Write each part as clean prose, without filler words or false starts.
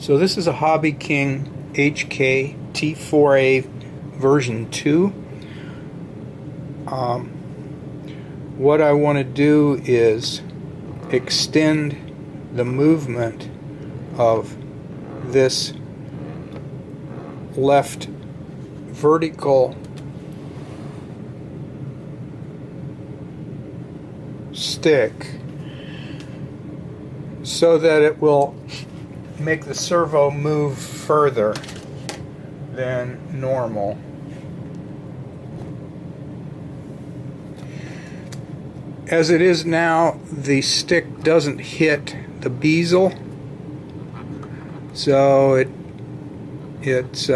So this is a HobbyKing HK-T4A version 2. What I want to do is extend the movement of this left vertical stick so that it will make the servo move further than normal. As it is now, the stick doesn't hit the bezel, so it's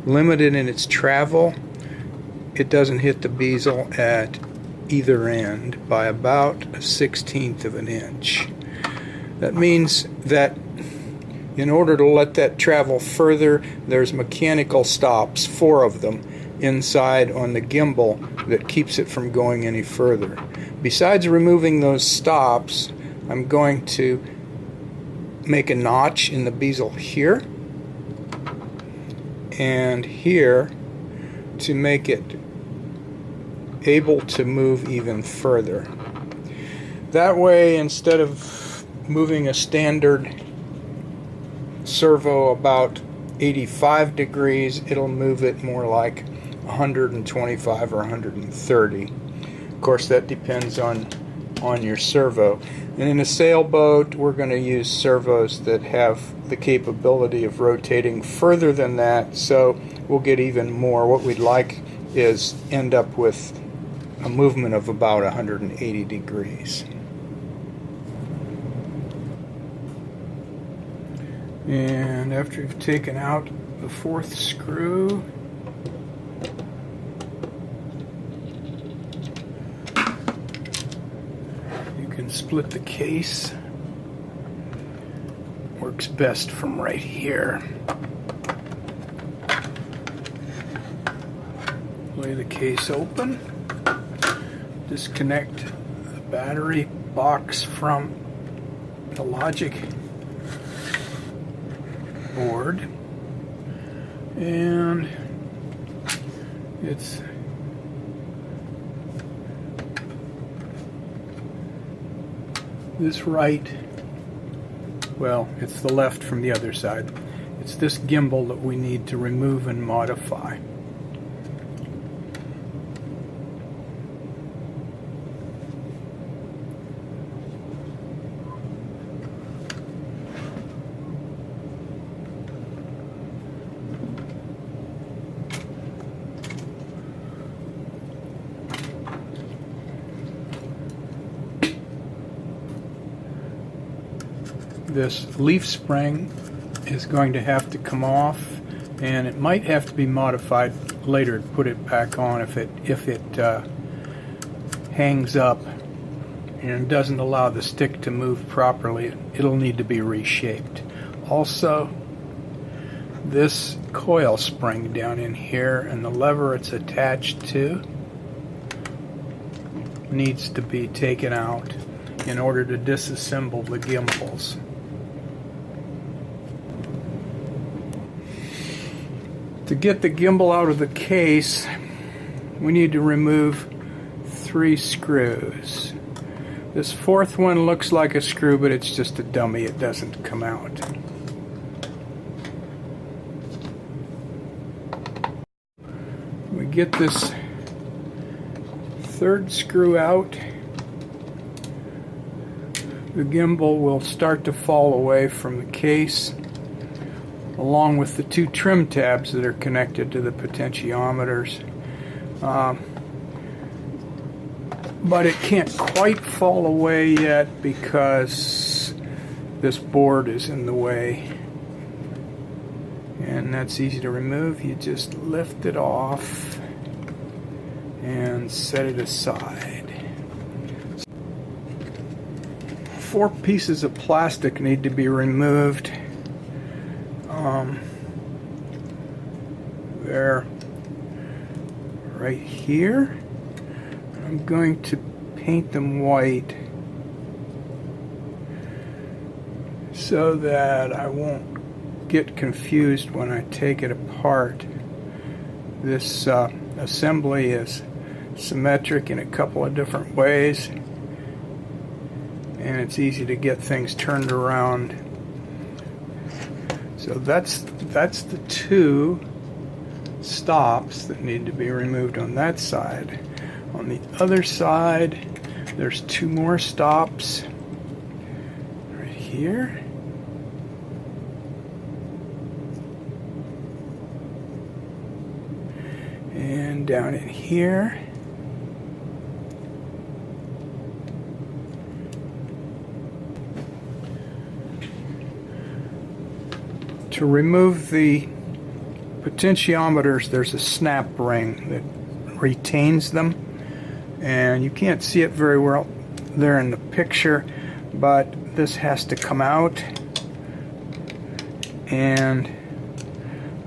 limited in its travel. It doesn't hit the bezel at either end by about 1/16 of an inch. That means that in order to let that travel further, there's mechanical stops, 4 of them, inside on the gimbal that keeps it from going any further. Besides removing those stops, I'm going to make a notch in the bezel here and here to make it able to move even further. That way, instead of moving a standard servo about 85 degrees, it'll move it more like 125 or 130. Of course, that depends on your servo. And in a sailboat, we're going to use servos that have the capability of rotating further than that, so we'll get even more. What we'd like is end up with a movement of about 180 degrees. And after you've taken out the 4th screw, you can split the case. Works best from right here. Lay the case open. Disconnect the battery box from the logic board, and it's this right, well, it's the left from the other side. It's this gimbal that we need to remove and modify. This leaf spring is going to have to come off, and it might have to be modified later to put it back on if it hangs up and doesn't allow the stick to move properly. It'll need to be reshaped. Also, this coil spring down in here and the lever it's attached to needs to be taken out in order to disassemble the gimbals. To get the gimbal out of the case, we need to remove 3 screws. This 4th one looks like a screw, but it's just a dummy. It doesn't come out. We get this 3rd screw out, the gimbal will start to fall away from the case, along with the 2 trim tabs that are connected to the potentiometers. But it can't quite fall away yet because this board is in the way. And that's easy to remove. You just lift it off and set it aside. 4 pieces of plastic need to be removed. They're right here. I'm going to paint them white so that I won't get confused when I take it apart. This assembly is symmetric in a couple of different ways, and it's easy to get things turned around. So that's the two stops that need to be removed on that side. On the other side, there's two more stops right here. And down in here. To remove the potentiometers, there's a snap ring that retains them, and you can't see it very well there in the picture, but this has to come out, and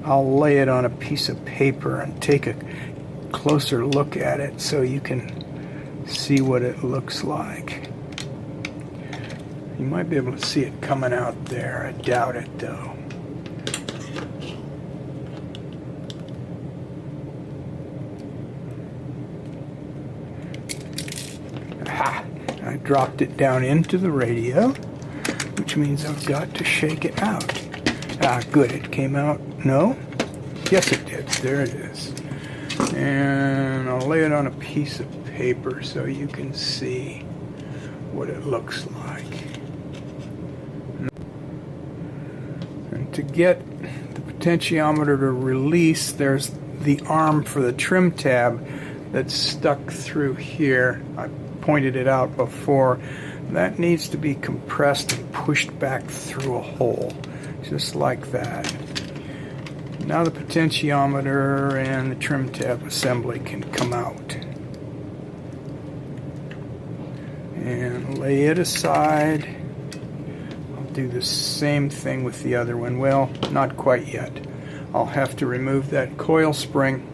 I'll lay it on a piece of paper and take a closer look at it so you can see what it looks like. You might be able to see it coming out there. I doubt it though. Aha! I dropped it down into the radio, which means I've got to shake it out. Ah, good, it came out. No? Yes, it did. There it is. And I'll lay it on a piece of paper so you can see what it looks like. And to get the potentiometer to release, there's the arm for the trim tab that's stuck through here. I pointed it out before. That needs to be compressed and pushed back through a hole, just like that. Now the potentiometer and the trim tab assembly can come out. And lay it aside. I'll do the same thing with the other one. Well, not quite yet. I'll have to remove that coil spring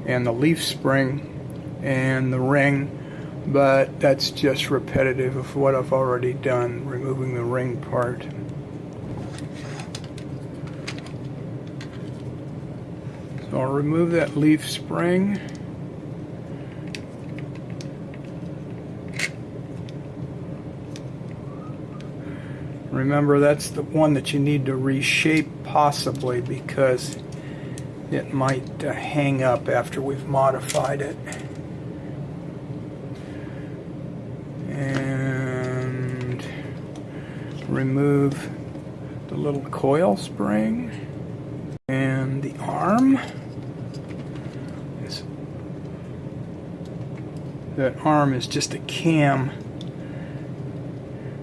and the leaf spring and the ring, but that's just repetitive of what I've already done, removing the ring part. So I'll remove that leaf spring. Remember, that's the one that you need to reshape possibly, because it might hang up after we've modified it. And remove the little coil spring and the arm. That arm is just a cam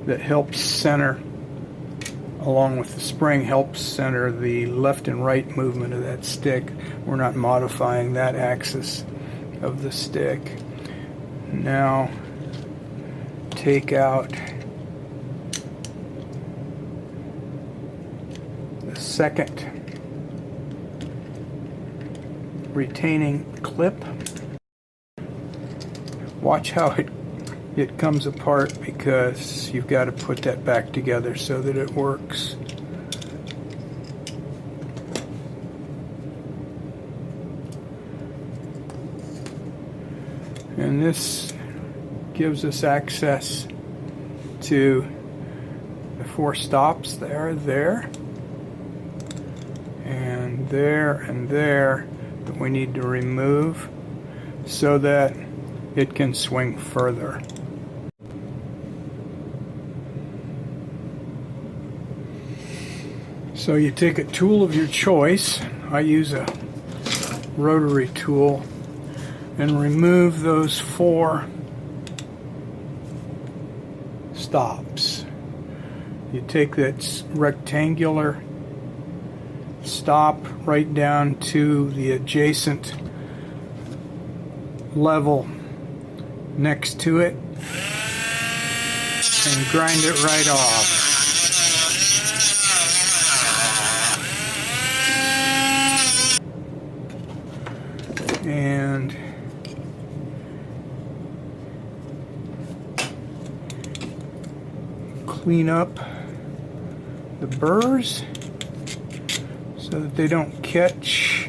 that helps center, along with the spring, helps center the left and right movement of that stick. We're not modifying that axis of the stick. Now take out the second retaining clip. Watch how it comes apart, because you've got to put that back together so that it works. And this gives us access to the four stops there, and there that we need to remove so that it can swing further. So you take a tool of your choice. I use a rotary tool, and remove those four stops. You take that rectangular stop right down to the adjacent level next to it and grind it right off. And clean up the burrs. so that they don't catch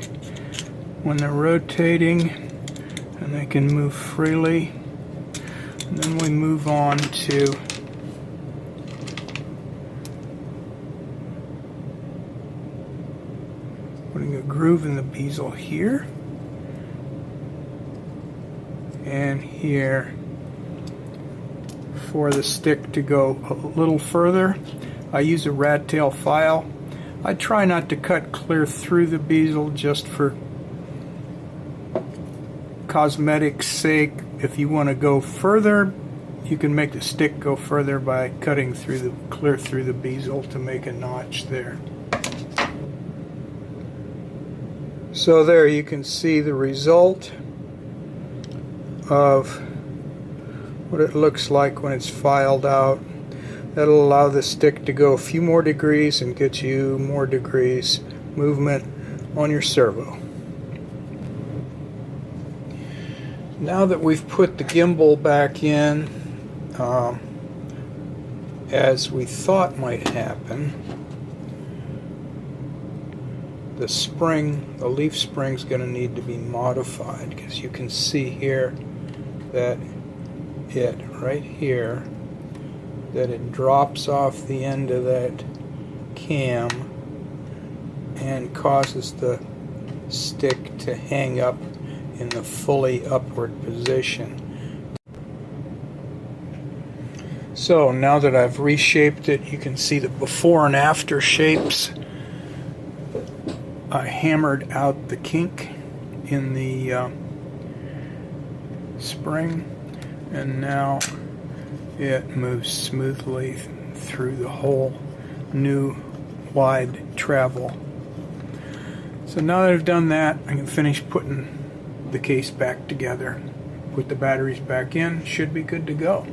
when they're rotating, and they can move freely. And then we move on to putting a groove in the bezel here and here for the stick to go a little further. I use a rat tail file. I try not to cut clear through the bezel just for cosmetic's sake. If you want to go further, you can make the stick go further by cutting clear through the bezel to make a notch there. So there you can see the result of what it looks like when it's filed out. That'll allow the stick to go a few more degrees and get you more degrees movement on your servo. Now that we've put the gimbal back in, as we thought might happen, the spring, the leaf spring, is going to need to be modified, because you can see here that right here, that it drops off the end of that cam and causes the stick to hang up in the fully upward position. So now that I've reshaped it, you can see the before and after shapes. I hammered out the kink in the spring, and now it moves smoothly through the whole new wide travel. So now that I've done that, I can finish putting the case back together. Put the batteries back in, should be good to go.